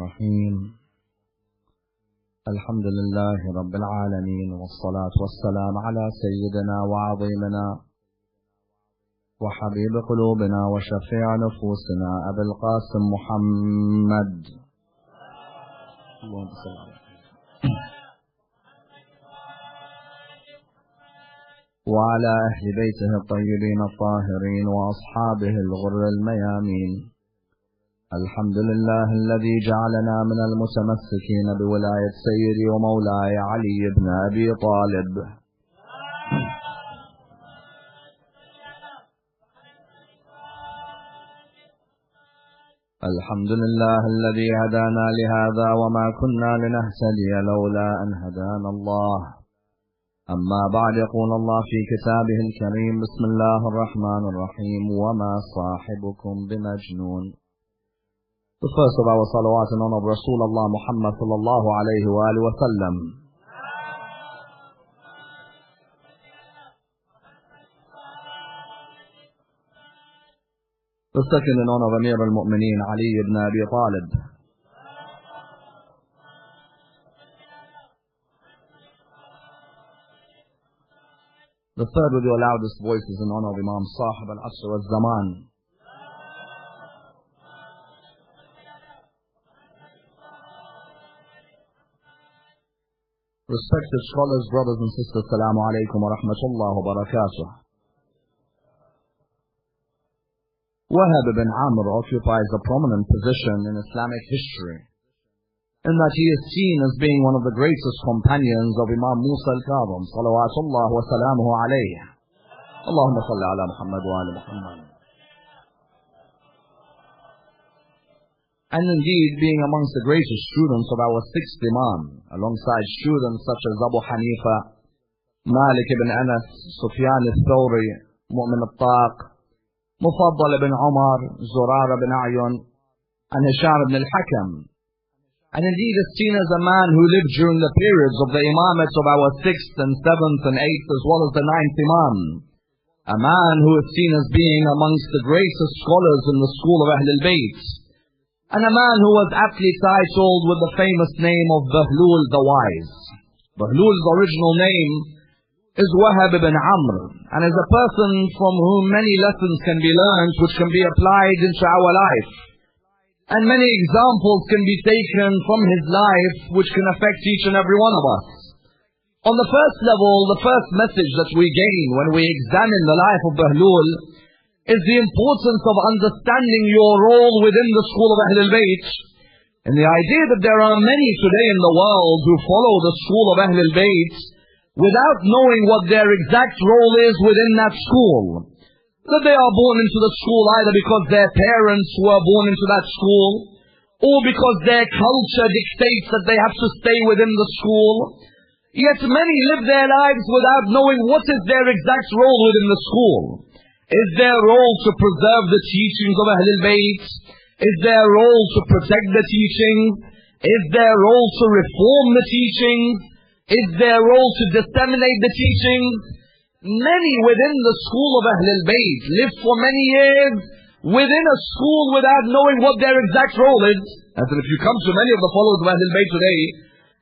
الرحيم الحمد لله رب العالمين والصلاة والسلام على سيدنا وعظيمنا وحبيب قلوبنا وشفيع نفوسنا أبي القاسم محمد اللهم صل على وعلى أهل بيته الطيبين الطاهرين وأصحابه الغر الميامين. الحمد لله الذي جعلنا من المتمسكين بولاية سيدي ومولاي علي بن أبي طالب. الحمد لله الذي هدانا لهذا وما كنا لنهتدي لولا أن هدانا الله. أما بعد، يقول الله في كتابه الكريم: بسم الله الرحمن الرحيم وما صاحبكم بمجنون. The first of our salawat in honor of Rasulullah Muhammad sallallahu alayhi wa alihi wa sallam. The second in honor of Amir al-Mu'mineen Ali ibn Abi Talib. The third with your loudest voices in honor of Imam Sahib al-Asr al-Zaman. Respected scholars, brothers and sisters, Assalamu alaikum wa rahmatullahi wa barakatuh. Wahab ibn Amr occupies a prominent position in Islamic history, in that he is seen as being one of the greatest companions of Imam Musa al-Kadhim, salawatullah wa salamuhu alayhi. Allahumma salli ala Muhammad wa ala Muhammad. And indeed, being amongst the greatest students of our sixth Imam, alongside students such as Abu Hanifa, Malik ibn Anas, Sufyan al-Thawri, Mu'min al-Taq, Mufaddal ibn Umar, Zurar ibn A'yun, and Hisham ibn al-Hakam. And indeed is seen as a man who lived during the periods of the imamate of our sixth and seventh and eighth as well as the ninth Imam. A man who is seen as being amongst the greatest scholars in the school of Ahl al-Bayt. And a man who was aptly titled with the famous name of Behlool the Wise. Behlool's original name is Wahab ibn Amr, and is a person from whom many lessons can be learned which can be applied into our life. And many examples can be taken from his life which can affect each and every one of us. On the first level, the first message that we gain when we examine the life of Behlool is the importance of understanding your role within the school of Ahl al-Bayt, and the idea that there are many today in the world who follow the school of Ahl al-Bayt without knowing what their exact role is within that school. That they are born into the school either because their parents were born into that school, or because their culture dictates that they have to stay within the school. Yet many live their lives without knowing what is their exact role within the school. Is their role to preserve the teachings of Ahl al-Bayt? Is their role to protect the teachings? Is their role to reform the teachings? Is their role to disseminate the teachings? Many within the school of Ahl al-Bayt live for many years within a school without knowing what their exact role is. And so if you come to many of the followers of Ahl al-Bayt today,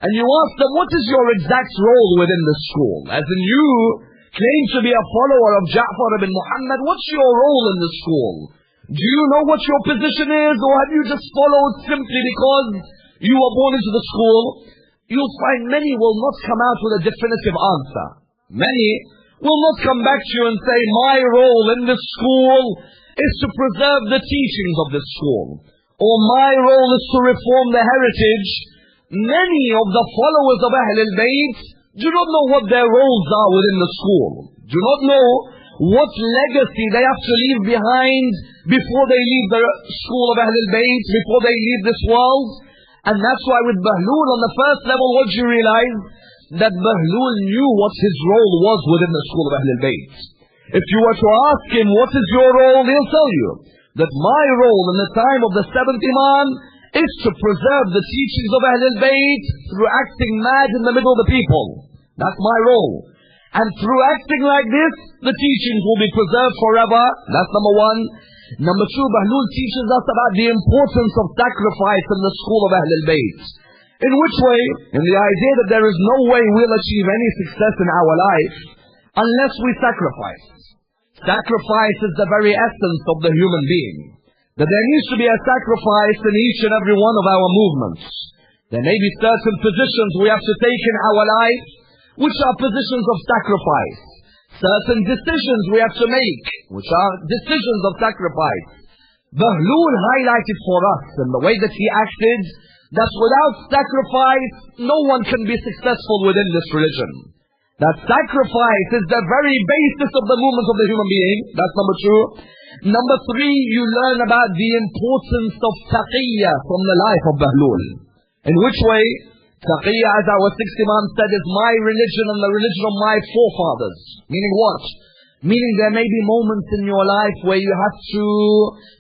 and you ask them, what is your exact role within the school? As in, you claim to be a follower of Ja'far ibn Muhammad, what's your role in the school? Do you know what your position is, or have you just followed simply because you were born into the school? You'll find many will not come out with a definitive answer. Many will not come back to you and say, my role in this school is to preserve the teachings of this school, or my role is to reform the heritage. Many of the followers of Ahl al-Bayt do not know what their roles are within the school, do not know what legacy they have to leave behind before they leave the school of Ahl al-Bayt, before they leave this world. And that's why with Behlool on the first level, what you realize? That Behlool knew what his role was within the school of Ahl al-Bayt. If you were to ask him, what is your role? He'll tell you that my role in the time of the seventh Imam is to preserve the teachings of Ahl al-Bayt through acting mad in the middle of the people. That's my role. And through acting like this, the teachings will be preserved forever. That's number one. Number two, Behlul teaches us about the importance of sacrifice in the school of Ahlul Bayt. In which way? In the idea that there is no way we'll achieve any success in our life unless we sacrifice. Sacrifice is the very essence of the human being. That there needs to be a sacrifice in each and every one of our movements. There may be certain positions we have to take in our life, which are positions of sacrifice. Certain decisions we have to make, which are decisions of sacrifice. Behlul highlighted for us in the way that he acted, that without sacrifice, no one can be successful within this religion. That sacrifice is the very basis of the movement of the human being. That's number two. Number three, you learn about the importance of taqiyya from the life of Behlul. In which way? Taqiyya, as our sixth Imam said, is my religion and the religion of my forefathers. Meaning what? Meaning there may be moments in your life where you have to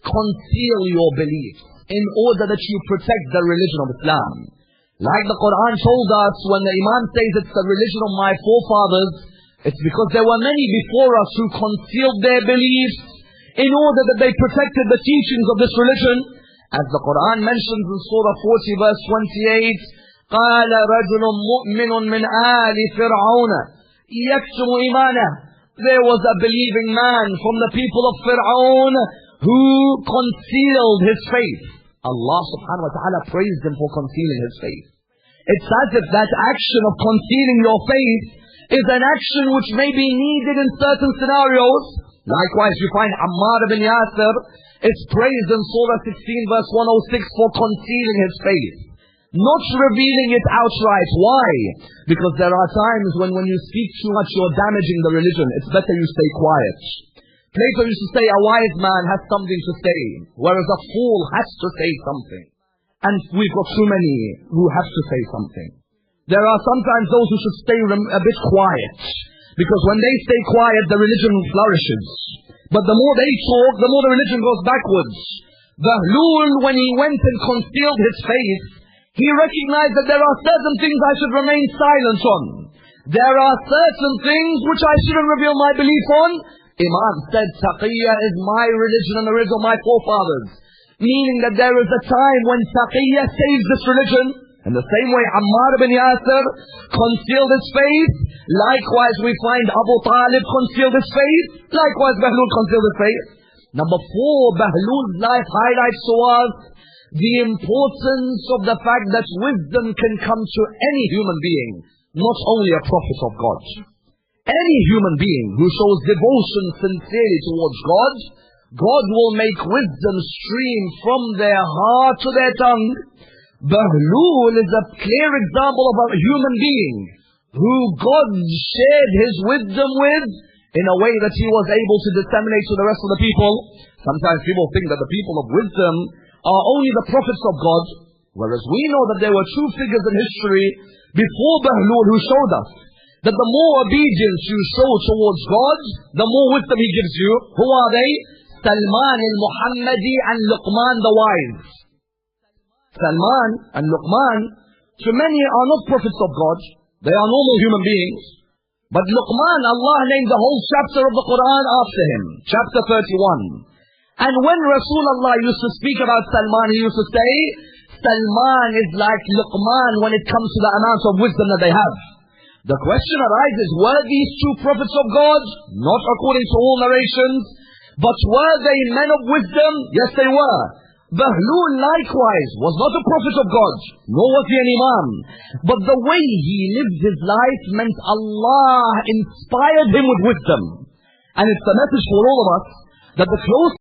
conceal your beliefs in order that you protect the religion of Islam. Like the Quran told us, when the Imam says it's the religion of my forefathers, it's because there were many before us who concealed their beliefs in order that they protected the teachings of this religion. As the Quran mentions in Surah 40 verse 28, قال رجل مؤمن من آل فرعون يكتم إيمانه. There was a believing man from the people of Fir'aun who concealed his faith. Allah subhanahu wa ta'ala praised him for concealing his faith. It's as if that action of concealing your faith is an action which may be needed in certain scenarios. Likewise, you find Ammar ibn Yasir is praised in Surah 16 verse 106 for concealing his faith. Not revealing it outright. Why? Because there are times when you speak too much, you're damaging the religion. It's better you stay quiet. Plato used to say a wise man has something to say, whereas a fool has to say something. And we've got too many who have to say something. There are sometimes those who should stay a bit quiet, because when they stay quiet, the religion flourishes. But the more they talk, the more the religion goes backwards. Behlul, when he went and concealed his faith, he recognized that there are certain things I should remain silent on. There are certain things which I shouldn't reveal my belief on. Imam said, taqiyya is my religion and the religion of my forefathers. Meaning that there is a time when taqiyya saves this religion. In the same way, Ammar ibn Yasir concealed his faith. Likewise, we find Abu Talib concealed his faith. Likewise, Behlul concealed his faith. Number four, Behlul's life highlights to us the importance of the fact that wisdom can come to any human being, not only a prophet of God. Any human being who shows devotion sincerely towards God, God will make wisdom stream from their heart to their tongue. Behlul is a clear example of a human being who God shared his wisdom with in a way that he was able to disseminate to the rest of the people. Sometimes people think that the people of wisdom are only the prophets of God, whereas we know that there were two figures in history before Behlul who showed us that the more obedience you show towards God, the more wisdom he gives you. Who are they? Salman al-Muhammadi and Luqman the wise. Salman and Luqman, to many, are not prophets of God. They are normal human beings. But Luqman, Allah named the whole chapter of the Quran after him. Chapter 31. And when Rasulullah used to speak about Salman, he used to say, Salman is like Luqman when it comes to the amount of wisdom that they have. The question arises, were these two prophets of God? Not according to all narrations. But were they men of wisdom? Yes, they were. Behlul likewise was not a prophet of God, nor was he an imam. But the way he lived his life meant Allah inspired him with wisdom. And it's a message for all of us that the closer